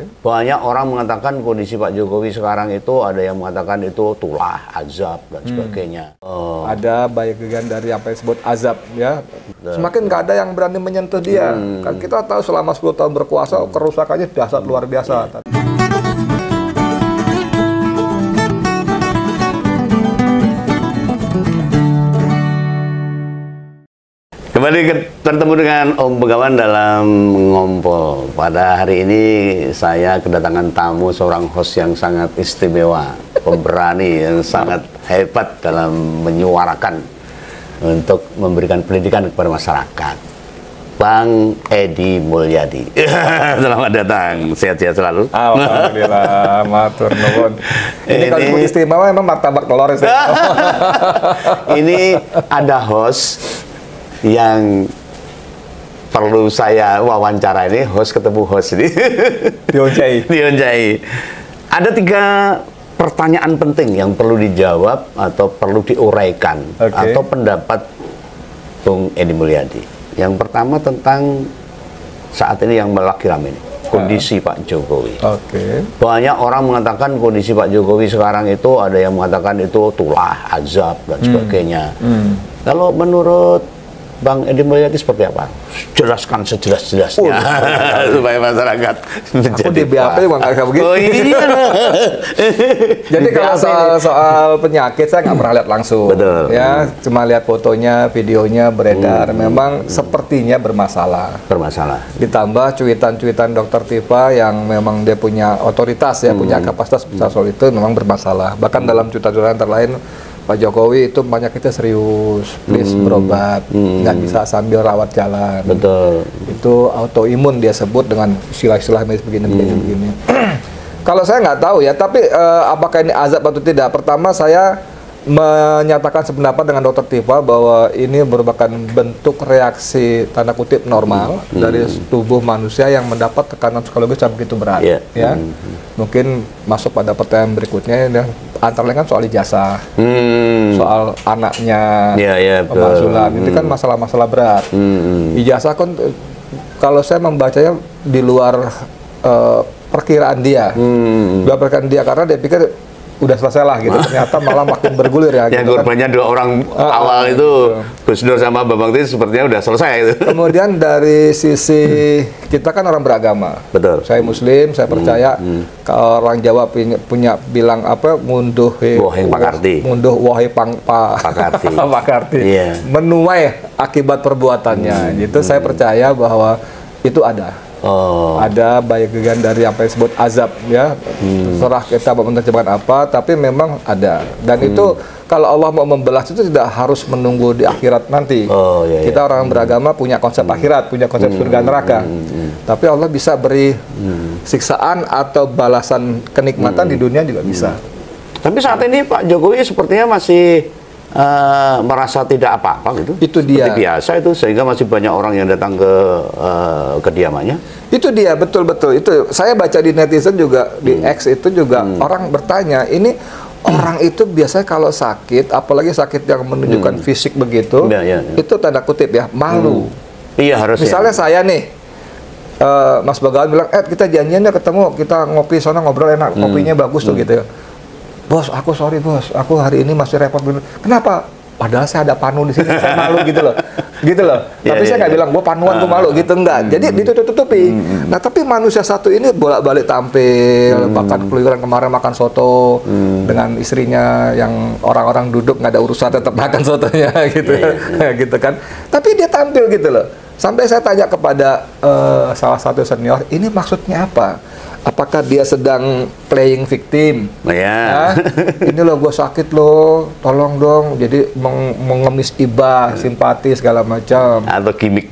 Banyak orang mengatakan kondisi Pak Jokowi sekarang itu, ada yang mengatakan itu tulah, azab, dan sebagainya. Ada bagian dari apa yang disebut azab, ya. Semakin nggak ada yang berani menyentuh dia. Kan kita tahu selama 10 tahun berkuasa, kerusakannya dahsyat luar biasa. Kembali bertemu dengan Om Begawan dalam Ngompol. Pada hari ini saya kedatangan tamu, seorang host yang sangat istimewa, pemberani yang sangat hebat dalam menyuarakan untuk memberikan pendidikan kepada masyarakat. Bang Edi Mulyadi. Selamat datang, sehat-sehat selalu. Alhamdulillah, matur nuwun. Ini kalau disebut istimewa emang martabak telur istimewa. Ini ada host yang perlu saya wawancara ini, host ketemu host ini. Dionjai. Ada 3 pertanyaan penting yang perlu dijawab atau perlu diuraikan, atau pendapat Bung Edi Mulyadi. Yang pertama tentang saat ini yang lagi rame ini, kondisi Pak Jokowi. Banyak orang mengatakan kondisi Pak Jokowi sekarang itu, ada yang mengatakan itu tulah, azab, dan sebagainya. Kalau menurut Bang Edi Mulyadi seperti apa? Jelaskan sejelas-jelasnya supaya masyarakat menjadi. Aku di BAP juga nggak kayak begitu. Oh iya. Jadi kalau soal penyakit saya nggak pernah lihat langsung. Betul. Ya, cuma lihat fotonya, videonya beredar. Memang sepertinya bermasalah. Ditambah cuitan-cuitan Dokter Tifa yang memang dia punya otoritas, ya, punya kapasitas besar soal itu, memang bermasalah. Bahkan dalam cuitan-cuitan terlain, Pak Jokowi itu banyaknya serius, please berobat, nggak bisa sambil rawat jalan. Betul. Itu autoimun dia sebut dengan istilah-istilah begini. Kalau saya nggak tahu ya, tapi apakah ini azab atau tidak? Pertama saya menyatakan sependapat dengan Dokter Tifa bahwa ini merupakan bentuk reaksi tanda kutip normal dari tubuh manusia yang mendapat tekanan psikologis yang begitu berat. Ya, mungkin masuk pada pertanyaan berikutnya, yang antara lain kan soal ijazah, soal anaknya, pemakzulan, itu kan masalah-masalah berat. Ijazah kan kalau saya membacanya di luar perkiraan dia, karena dia pikir udah selesai lah gitu, ternyata malah makin bergulir ya. Yang gitu korbannya 2 orang awal itu, Gus Dur sama Bambang Tris, sepertinya udah selesai itu. Kemudian dari sisi kita kan orang beragama. Betul. Saya Muslim, saya percaya kalau orang Jawa punya bilang apa, munduh wahai pakarti. Menuai akibat perbuatannya. Gitu saya percaya bahwa itu ada. Ada bagian dari apa yang disebut azab, ya. Terserah kita mau menerjemahkan apa, tapi memang ada. Dan itu kalau Allah mau membelas itu tidak harus menunggu di akhirat nanti. Kita orang beragama punya konsep akhirat, punya konsep surga neraka. Tapi Allah bisa beri siksaan atau balasan kenikmatan di dunia juga bisa. Tapi saat ini Pak Jokowi sepertinya masih merasa tidak apa-apa gitu. Itu dia. Seperti biasa itu, sehingga masih banyak orang yang datang ke kediamannya. Itu dia, betul-betul. Itu saya baca di netizen juga, di X itu juga orang bertanya, ini orang itu biasanya kalau sakit, apalagi sakit yang menunjukkan fisik begitu, itu tanda kutip ya, malu. Iya, harusnya. Misalnya saya nih, Mas Begawan bilang, kita janjiannya ketemu, kita ngopi sana, ngobrol enak, kopinya bagus tuh gitu ya. Bos, sorry bos, aku hari ini masih repot. Kenapa? Padahal saya ada panu di sini, saya malu gitu loh. Tapi saya nggak bilang, gua panuan, gua malu gitu, enggak. Jadi ditutup-tutupi. Nah, tapi manusia satu ini bolak-balik tampil, bahkan keluyuran kemarin makan soto dengan istrinya yang orang-orang duduk nggak ada urusan, tetap makan sotonya gitu, gitu kan. Tapi dia tampil gitu loh. Sampai saya tanya kepada salah satu senior, ini maksudnya apa? Apakah dia sedang playing victim? Ini loh, gue sakit loh, tolong dong. Jadi mengemis iba, simpati segala macam. Atau gimmick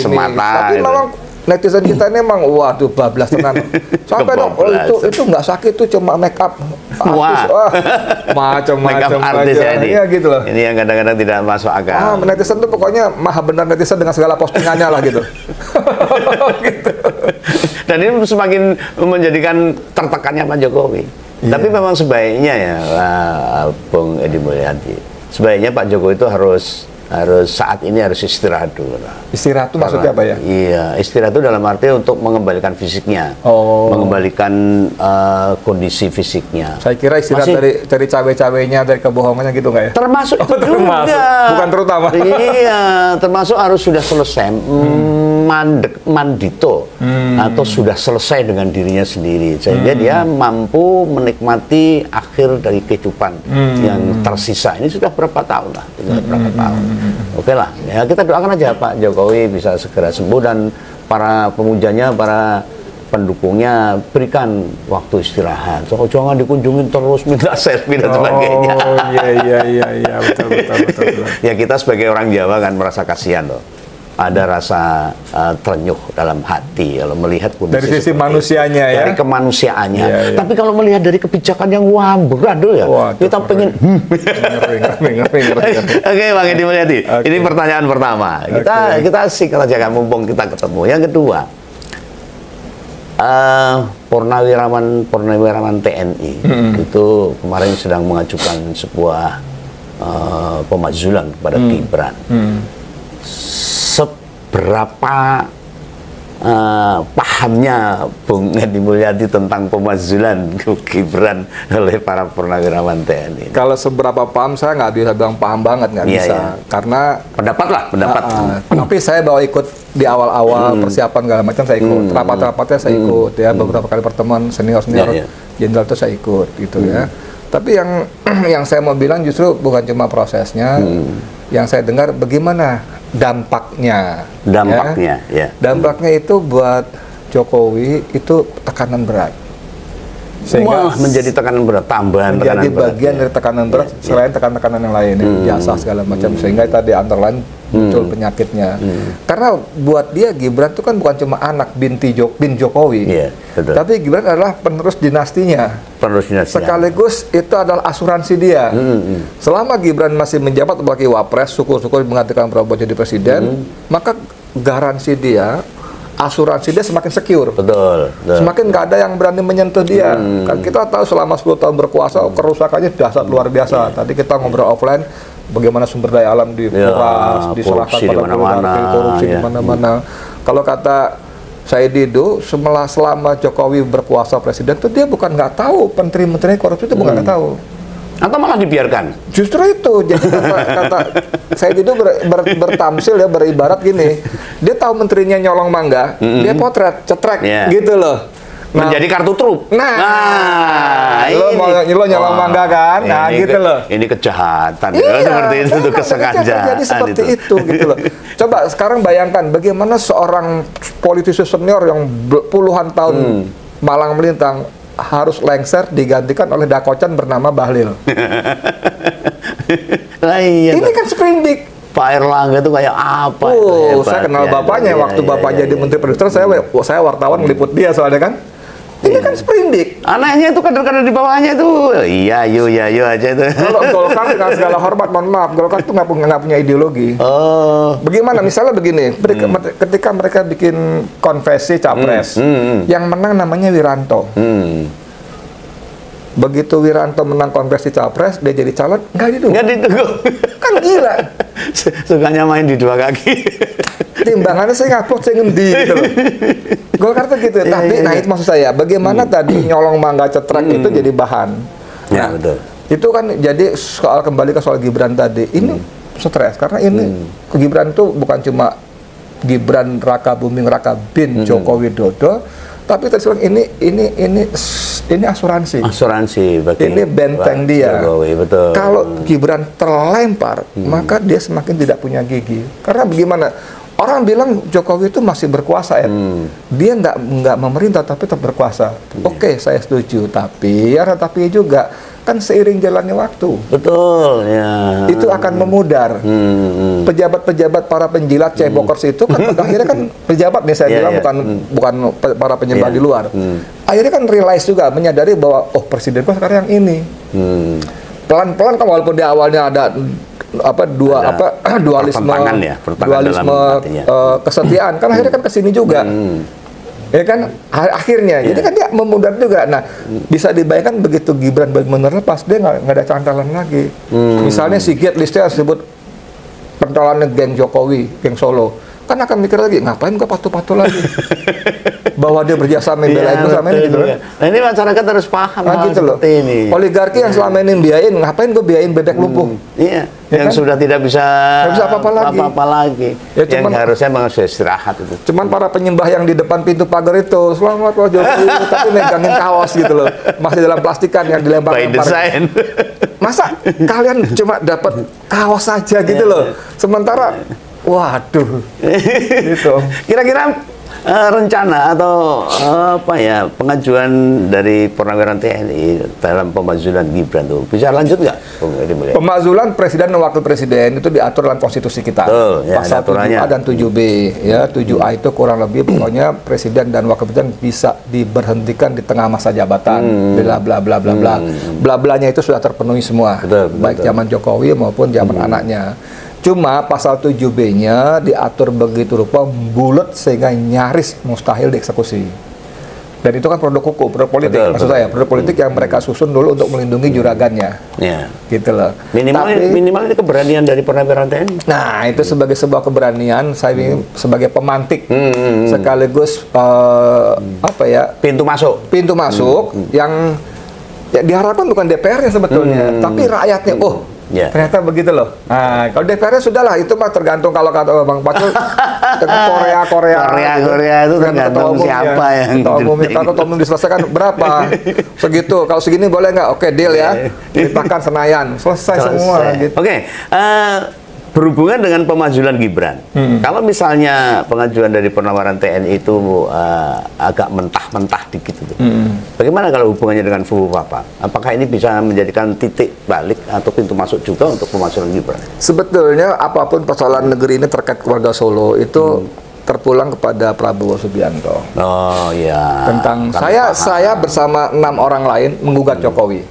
semata. Tapi memang netizen kita ini emang waduh bablas tenan. Sampai dong, itu nggak sakit, tuh cuma make up. Macam-macam aja. Ya gitu loh. Ini yang kadang-kadang tidak masuk akal. Netizen tuh pokoknya maha benar netizen dengan segala postingannya lah gitu. Gitu. Dan ini semakin menjadikan tertekannya Pak Jokowi. Tapi memang sebaiknya ya, Bung Edi Mulyadi, sebaiknya Pak Jokowi itu harus saat ini harus istirahat dulu. Istirahat itu maksudnya apa ya? Iya, istirahat itu dalam arti untuk mengembalikan fisiknya, mengembalikan kondisi fisiknya. Saya kira istirahat dari cawe-cawenya, dari kebohongannya gitu nggak ya? Termasuk itu termasuk, juga. bukan terutama. Iya, termasuk harus sudah selesai mandito atau sudah selesai dengan dirinya sendiri, sehingga dia mampu menikmati akhir dari kehidupan yang tersisa. Ini sudah berapa tahun lah, berapa tahun. Oke lah, ya kita doakan aja Pak Jokowi bisa segera sembuh dan para pemujanya, para pendukungnya berikan waktu istirahat. So, jangan dikunjungin terus minta selfie dan sebagainya. Oh iya betul. Ya kita sebagai orang Jawa kan merasa kasihan loh. Ada rasa terenyuh dalam hati kalau melihat kondisi dari sisi manusianya ya, dari kemanusiaannya. Iya. Tapi kalau melihat dari kebijakan yang berat dulu ya, kita pengen ngeri. Oke Bang Edi Mulyadi, ini pertanyaan pertama. Kita asik aja kan, mumpung kita ketemu. Yang kedua, Purnawirawan TNI itu kemarin sedang mengajukan sebuah pemakzulan kepada Gibran. Seberapa pahamnya Bung Edi Mulyadi tentang pemakzulan Gibran oleh para purnawirawan TNI? Kalau seberapa paham, saya nggak bisa bilang paham banget, nggak bisa. Iya. Karena pendapat. Tapi saya bawa ikut di awal-awal persiapan segala macam, saya ikut. Rapat-rapatnya saya ikut ya, beberapa kali pertemuan senior jenderal itu saya ikut gitu ya. Tapi yang saya mau bilang justru bukan cuma prosesnya, yang saya dengar bagaimana dampaknya. Ya. Dampaknya itu buat Jokowi itu tekanan berat. Sehingga menjadi tekanan berat, tambahan menjadi bagian dari tekanan berat selain tekanan-tekanan yang lain, jasa segala macam. Sehingga tadi antara lain muncul penyakitnya. Karena buat dia Gibran itu kan bukan cuma anak bin Jokowi, tapi Gibran adalah penerus dinastinya. Sekaligus itu adalah asuransi dia. Selama Gibran masih menjabat sebagai wapres, syukur-syukur menggantikan Prabowo jadi presiden, maka garansi dia, asuransi dia semakin secure. Betul. Semakin nggak ada yang berani menyentuh dia. Kan kita tahu selama 10 tahun berkuasa kerusakannya dahsyat luar biasa. Tadi kita ngobrol offline bagaimana sumber daya alam dikuras, diserahkan pada korupsi di mana-mana. Kalau kata Said Didu, selama Jokowi berkuasa presiden itu dia bukan nggak tahu menteri-menteri korupsi itu bukan nggak tahu. Atau malah dibiarkan? Justru itu. Jadi kata saya itu bertamsil ya, beribarat gini. Dia tahu menterinya nyolong mangga, dia potret, cetrek, gitu loh. Menjadi kartu truf. Lo nyolong mangga kan? Gitu loh. Ini kejahatan. Seperti itu tuh, kesengajaan. Jadi seperti itu gitu loh. Coba sekarang bayangkan bagaimana seorang politisi senior yang puluhan tahun malang melintang harus lengser digantikan oleh dakocan bernama Bahlil. Ini kan sprindik. Pak Erlangga itu kayak apa? Saya kenal bapaknya waktu bapak jadi Menteri Perindustrian, saya wartawan meliput dia soalnya kan. Ini kan sprindik. Anaknya itu kader-kader di bawahnya itu, iya aja itu. Kalau Golkar dengan segala hormat, mohon maaf, Golkar itu nggak punya ideologi. Bagaimana? Misalnya begini, ketika mereka bikin konversi capres, yang menang namanya Wiranto. Begitu Wiranto menang konversi capres, dia jadi calon, nggak didukung. Kan gila. Sukanya main di dua kaki. Timbangannya saya ngapot, saya ngendi gitu loh. Golkar tuh gitu. Tapi nah itu maksud saya, bagaimana tadi nyolong mangga cetrek itu jadi bahan. Ya, betul. Itu kan jadi kembali ke soal Gibran tadi. Ini stres karena ini Gibran itu bukan cuma Gibran Raka Buming Raka bin Joko Widodo, tapi terus ini asuransi. Ini benteng dia. Jokowi, betul. Kalau Gibran terlempar, maka dia semakin tidak punya gigi. Karena bagaimana? Orang bilang Jokowi itu masih berkuasa ya. Dia nggak memerintah tapi tetap berkuasa. Oke, saya setuju. Tapi juga kan seiring jalannya waktu. Betul, ya. Itu akan memudar. Pejabat-pejabat para penjilat cebokers itu kan akhirnya kan pejabat nih saya bilang bukan para penyembah di luar. Akhirnya kan realize juga, menyadari bahwa presiden gua sekarang yang ini. Pelan-pelan kan walaupun di awalnya ada dualisme kesetiaan kan akhirnya kan kesini juga. Ya kan akhirnya jadi kan dia memudar juga. Nah bisa dibayangkan begitu Gibran benar-benar lepas, dia nggak ada cantalan lagi. Misalnya Sigit listnya disebut pentolannya geng Jokowi, geng Solo, kan akan mikir lagi, ngapain gua patuh-patuh lagi? Bahwa dia berjasa membelain gue selama ini gitu kan. Nah ini masyarakat harus paham gitu loh. Ini. Oligarki yang selama ini biayain, ngapain gue biayain bebek lumpuh? Iya, ya yang kan? sudah tidak bisa apa-apa lagi. Ya, yang harusnya memang sudah istirahat itu. Cuman para penyembah yang di depan pintu pagar itu, selamat Pak Jokowi, tapi megangin kaos gitu loh. Masih dalam plastikan yang dilempar. By design. Masa kalian cuma dapat kaos saja gitu loh. Sementara waduh. Gitu. Kira-kira rencana atau pengajuan dari Purnawirawan TNI dalam pemakzulan Gibran itu bisa lanjut nggak? Pemakzulan presiden dan wakil presiden itu diatur dalam konstitusi kita. Ya, pasal 7A dan 7B. Ya, 7A itu kurang lebih pokoknya presiden dan wakil presiden bisa diberhentikan di tengah masa jabatan. Bla bla bla bla bla. Bla blanya itu sudah terpenuhi semua. Baik zaman Jokowi maupun zaman anaknya. Cuma pasal 7B-nya diatur begitu rupa bulat sehingga nyaris mustahil dieksekusi. Dan itu kan produk hukum, produk politik. Maksud saya, produk politik yang mereka susun dulu untuk melindungi juragannya. Ya. Gitu loh. Minimal ini keberanian dari Purnawirawan TNI. Nah, itu sebagai sebuah keberanian, saya ingin sebagai pemantik sekaligus pintu masuk. Pintu masuk yang ya, diharapkan bukan DPR-nya sebetulnya, tapi rakyatnya. Ternyata begitu loh. Nah, kalau DPR-nya sudahlah, itu mah tergantung kalau kata Bang Pacul, Korea itu tergantung siapa yang kalau ketua umum diselesaikan berapa, segitu. Kalau segini boleh nggak? Oke, deal ya. Ceritakan Senayan, selesai semua. Gitu. Oke. Berhubungan dengan pemakzulan Gibran, kalau misalnya pengajuan dari Purnawirawan TNI itu agak mentah-mentah dikit itu, bagaimana kalau hubungannya dengan Fuwapa? Apakah ini bisa menjadikan titik balik atau pintu masuk juga untuk pemakzulan Gibran? Sebetulnya apapun persoalan negeri ini terkait keluarga Solo itu terpulang kepada Prabowo Subianto. Oh iya. Tentang saya bersama 6 orang lain menggugat Jokowi.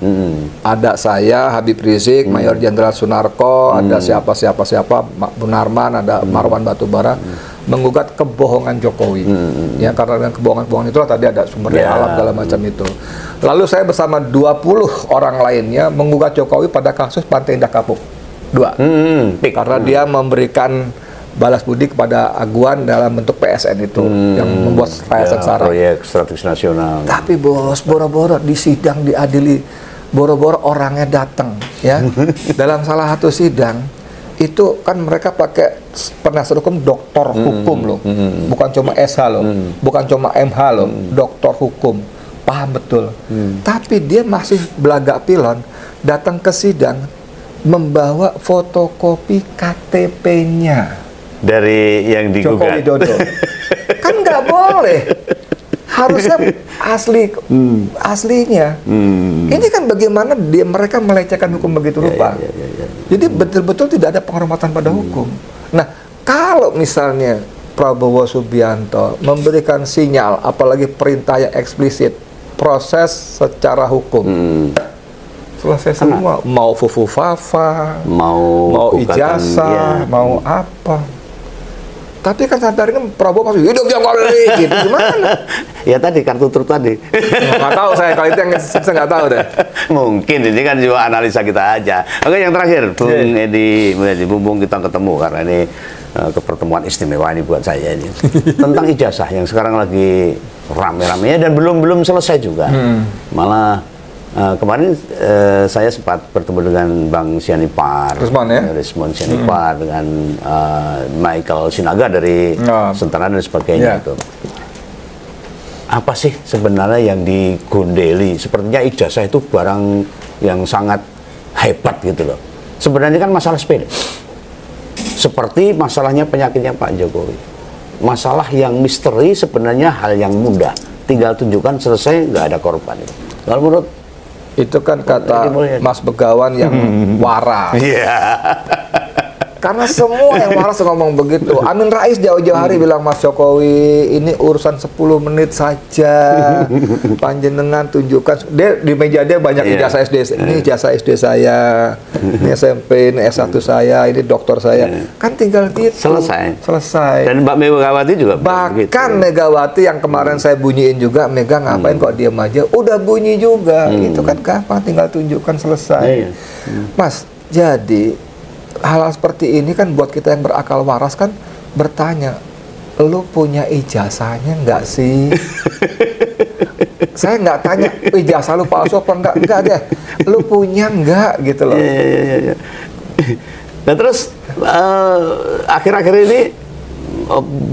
Ada saya, Habib Rizik, Mayor Jenderal Sunarko, ada siapa Munarman, ada Marwan Batubara menggugat kebohongan Jokowi. Ya, karena dengan kebohongan-kebohongan itulah tadi ada sumber daya alam segala macam itu. Lalu saya bersama 20 orang lainnya menggugat Jokowi pada kasus Pantai Indah Kapuk 2. Karena dia memberikan balas budi kepada Aguan dalam bentuk PSN itu yang membuat rakyat sengsara. Proyek strategis nasional. Tapi bos, boro-boro di sidang diadili, boro-boro orangnya datang, ya. Dalam salah satu sidang itu kan mereka pakai penasihat hukum doktor hukum loh, bukan cuma SH loh, bukan cuma MH loh, doktor hukum, paham betul. Tapi dia masih belagak pilon datang ke sidang membawa fotokopi KTP-nya. Dari yang digugat. Joko Widodo. Kan nggak boleh. Harusnya aslinya. Ini kan bagaimana mereka melecehkan hukum begitu rupa. Jadi betul-betul tidak ada penghormatan pada hukum. Nah, kalau misalnya Prabowo Subianto memberikan sinyal, apalagi perintah yang eksplisit, proses secara hukum. Selesai semua. Mau fufu-fafa, mau ijazah, mau apa. Tapi kan sampai hari ini Prabowo masih hidup Jokowi gitu, gimana? Ya tadi kartu truk tadi. Nggak tahu saya, kalau itu yang saya nggak tahu deh. Mungkin ini kan juga analisa kita aja. Oke, yang terakhir, Bung Edi, mumpung kita ketemu karena ini kepertemuan istimewa ini buat saya ini tentang ijazah yang sekarang lagi rame-ramenya dan belum selesai juga. Malah kemarin saya sempat bertemu dengan Bang Sianipar, Rismon Sianipar, dengan Michael Sinaga dari Sentara dan sebagainya itu. Apa sih sebenarnya yang digondeli? Sepertinya ijazah itu barang yang sangat hebat gitu loh. Sebenarnya kan masalah sepele. Seperti masalahnya penyakitnya Pak Jokowi. Masalah yang misteri sebenarnya hal yang mudah. Tinggal tunjukkan selesai, nggak ada korban. Kalau menurut itu kan kata Mas Begawan yang waras. Karena semua yang waras ngomong begitu. Amin Rais jauh-jauh hari bilang, Mas Jokowi ini urusan 10 menit saja. Panjenengan tunjukkan. Dia di meja dia banyak ijazah SD. Ini ijazah SD saya, ini SMP, ini S1 saya, ini doktor saya. Kan tinggal gitu. Selesai. Dan Mbak Megawati juga. Bahkan Megawati yang kemarin saya bunyiin juga, Mega ngapain kok diam aja? Udah bunyi juga. Itu kan gampang, tinggal tunjukkan selesai. Mas, jadi hal seperti ini kan buat kita yang berakal waras kan bertanya, lu punya ijazahnya nggak sih? Saya nggak tanya ijazah lu palsu apa enggak deh. Lu punya nggak gitu loh. Iya. Nah terus akhir-akhir ini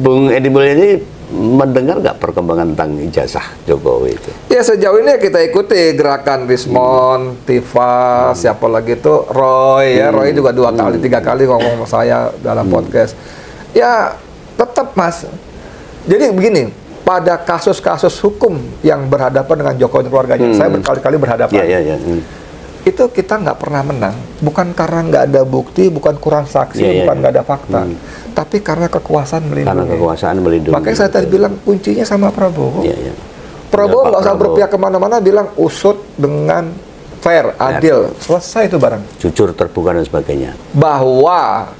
Bung Edi Mulyadi mendengar nggak perkembangan tentang ijazah Jokowi itu? Ya sejauh ini kita ikuti gerakan Rismon, Tifa, siapa lagi itu Roy ya. Roy juga 2 kali 3 kali ngomong sama saya dalam podcast. Ya tetap Mas. Jadi begini, pada kasus-kasus hukum yang berhadapan dengan Jokowi dan keluarganya, saya berkali-kali berhadapan. Itu kita nggak pernah menang, bukan karena nggak ada bukti, bukan kurang saksi, bukan nggak ada fakta, tapi karena kekuasaan melindungi. Karena kekuasaan melindungi. Makanya saya tadi bilang kuncinya sama Prabowo. Prabowo nggak usah berpihak kemana-mana, bilang usut dengan fair, adil, selesai itu barang. Jujur, terbuka dan sebagainya. Bahwa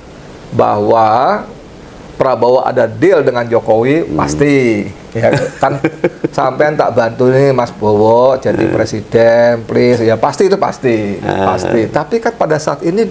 Prabowo ada deal dengan Jokowi pasti, ya kan? Sampean tak bantu nih Mas Bowo jadi presiden, please, ya pasti itu pasti. Tapi kan pada saat ini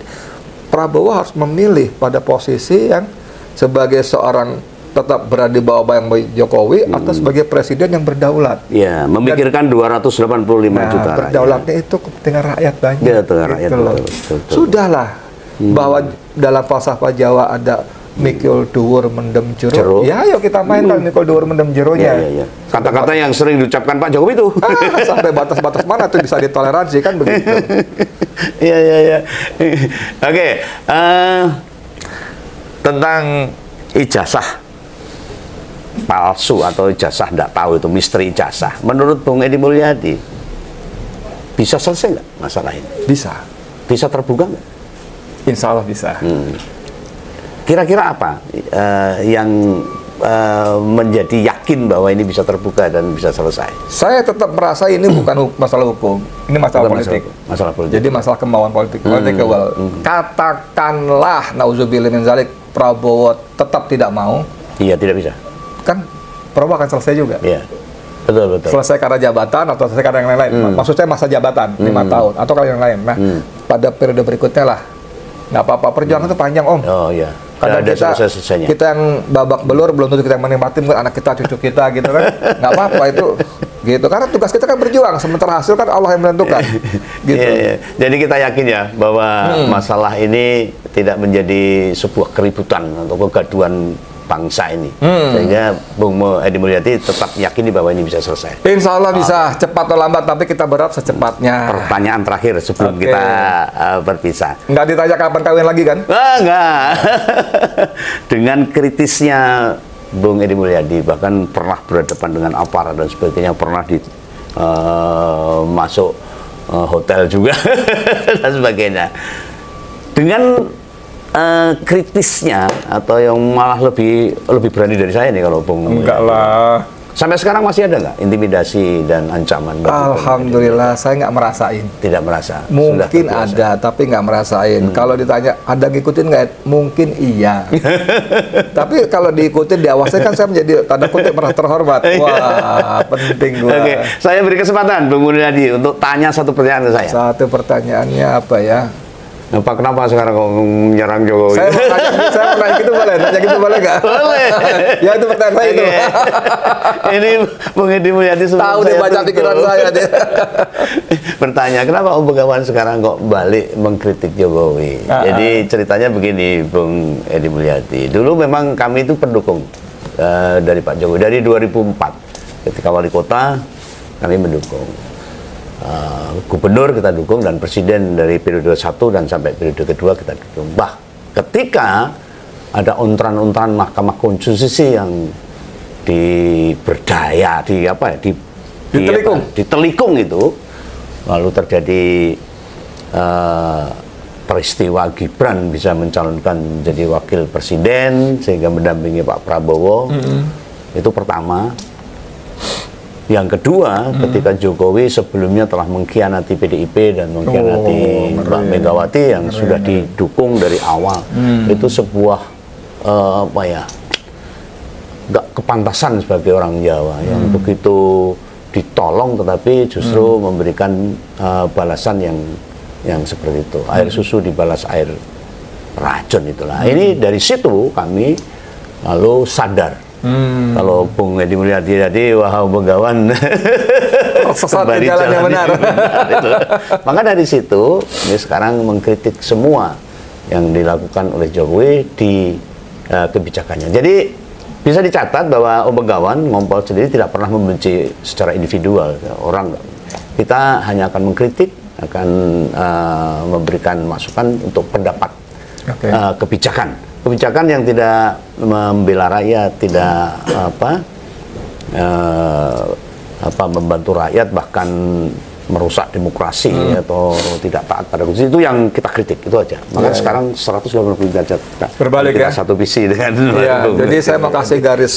Prabowo harus memilih pada posisi yang sebagai seorang tetap berada di bawah bayang Jokowi atau sebagai presiden yang berdaulat. Ya, memikirkan 285 juta. Berdaulatnya itu kepentingan rakyat banyak. Ya, rakyat betul. Sudahlah bahwa dalam falsafah Jawa ada mikul dhuwur mendem jero. Ya, ayo kita mainkan mikul dhuwur mendem jeronya. Kata-kata yang sering diucapkan Pak Jokowi itu. Sampai batas-batas mana tuh bisa ditoleransi kan begitu. Iya. Oke, tentang ijazah palsu atau ijazah tidak tahu itu misteri ijazah. Menurut Bung Edi Mulyadi bisa selesai nggak masalah ini? Bisa. Bisa terbuka nggak? Insya Allah bisa. Kira-kira apa yang menjadi yakin bahwa ini bisa terbuka dan bisa selesai? Saya tetap merasa ini bukan masalah hukum, ini masalah politik. Masalah politik. Jadi masalah kemauan politik. Katakanlah nauzubillah min zalik, Prabowo tetap tidak mau. Iya, tidak bisa. Kan Prabowo akan selesai juga. Iya. Betul. Selesai karena jabatan atau selesai karena yang lain-lain. Maksud saya masa jabatan 5 tahun atau kalau yang lain. Nah, pada periode berikutnya lah. Nggak apa-apa, perjuangan itu panjang Om. Oh iya. Kadang kita yang babak belur belum tentu kita yang menikmati, mungkin anak kita, cucu kita gitu kan. Nggak apa-apa itu gitu, karena tugas kita kan berjuang, sementara hasil kan Allah yang menentukan gitu. Iya. Jadi kita yakin ya bahwa masalah ini tidak menjadi sebuah keributan atau kegaduhan bangsa ini, sehingga Bung Edi Mulyadi tetap yakini bahwa ini bisa selesai. Insya Allah bisa, cepat atau lambat, tapi kita berharap secepatnya. Pertanyaan terakhir sebelum kita berpisah. Nggak ditanya kapan kawin lagi kan? Enggak. Dengan kritisnya Bung Edi Mulyadi, bahkan pernah berhadapan dengan aparat dan sebagainya, pernah masuk hotel juga dan sebagainya. Dengan kritisnya atau yang malah lebih berani dari saya nih kalau Bung. Enggak lah. Sampai sekarang masih ada nggak intimidasi dan ancaman? Alhamdulillah saya nggak merasain. Tidak merasa. Mungkin ada tapi nggak merasain. Kalau ditanya ada ngikutin nggak? Mungkin iya. Tapi kalau diikutin diawasi kan saya menjadi tanda kutip merasa terhormat. Wah, penting gua. Oke, saya beri kesempatan Bung Mulyadi untuk tanya satu pertanyaan ke saya. Satu pertanyaannya apa ya? Kenapa sekarang kok menyerang Jokowi? Saya mau nanya gitu boleh? Nanya gitu boleh nggak? Boleh. Ya itu pertanyaan saya itu. Ini Bung Edi Mulyadi tahu dia baca pikiran saya dia. Bertanya, kenapa Om Begawan sekarang kok balik mengkritik Jokowi? Jadi ceritanya begini, Bung Edi Mulyadi. Dulu memang kami itu pendukung dari Pak Jokowi. Dari 2004, ketika wali kota, kami mendukung. Gubernur kita dukung, dan presiden dari periode 1 dan sampai periode kedua kita dukung. Ketika ada untran-untran Mahkamah Konstitusi yang diberdaya, ditelikung itu, lalu terjadi peristiwa Gibran bisa mencalonkan jadi wakil presiden sehingga mendampingi Pak Prabowo. Itu pertama. Yang kedua, ketika Jokowi sebelumnya telah mengkhianati PDIP dan mengkhianati Mbak Megawati yang sudah didukung dari awal, itu sebuah nggak kepantasan sebagai orang Jawa yang begitu ditolong tetapi justru memberikan balasan yang seperti itu, air susu dibalas air racun itulah. Ini dari situ kami lalu sadar. Kalau Bung Edi Mulyadi tadi, wahai Begawan, sesat di jalan yang benar. Maka dari situ, ini sekarang mengkritik semua yang dilakukan oleh Jokowi di kebijakannya. Jadi bisa dicatat bahwa Om Begawan Ngompol sendiri tidak pernah membenci secara individual orang. Kita hanya akan mengkritik, akan memberikan masukan untuk pendapat kebijakan yang tidak membela rakyat, tidak membantu rakyat, bahkan merusak demokrasi atau tidak taat pada konstitusi. Itu yang kita kritik, itu aja. Maka sekarang 180 derajat berbalik kita ya, satu visi dengan jadi saya mau kasih garis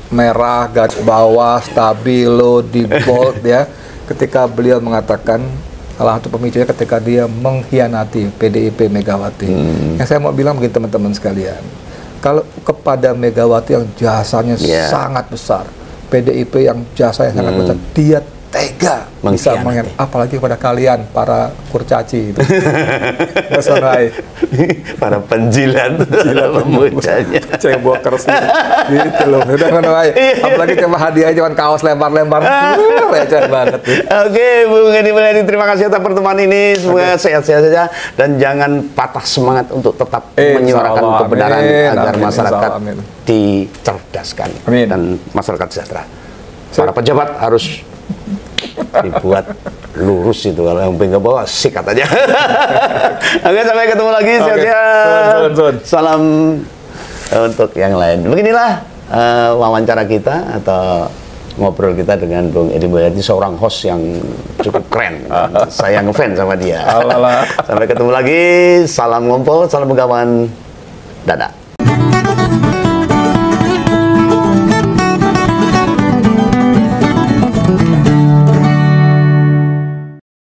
merah, garis bawah, stabilo, di bold ya, ketika beliau mengatakan salah satu pemicunya ketika dia mengkhianati PDIP Megawati. Yang saya mau bilang begini teman-teman sekalian, kalau kepada Megawati yang jasanya sangat besar, PDIP yang jasanya sangat besar, dia tega bisa mengkhianati, apalagi kepada kalian para kurcaci itu. para penjilat memujanya, cebokers gitu loh. Udah apalagi cuma hadiahnya cuma kaos lempar-lempar. Receh banget. Oke, Bung Edi Mulyadi, terima kasih atas pertemuan ini. Semoga sehat-sehat saja dan jangan patah semangat untuk tetap menyuarakan kebenaran agar masyarakat dicerdaskan dan masyarakat sejahtera. Para pejabat harus dibuat lurus itu, kalau yang pengen bawa sikat aja. Oke, sampai ketemu lagi, sehat-sehat. Salam untuk yang lain. Beginilah wawancara kita atau ngobrol kita dengan Bung Edi Mulyadi, seorang host yang cukup keren. Saya ngefans sama dia. Sampai ketemu lagi. Salam Ngompol, salam Begawan. Dadah.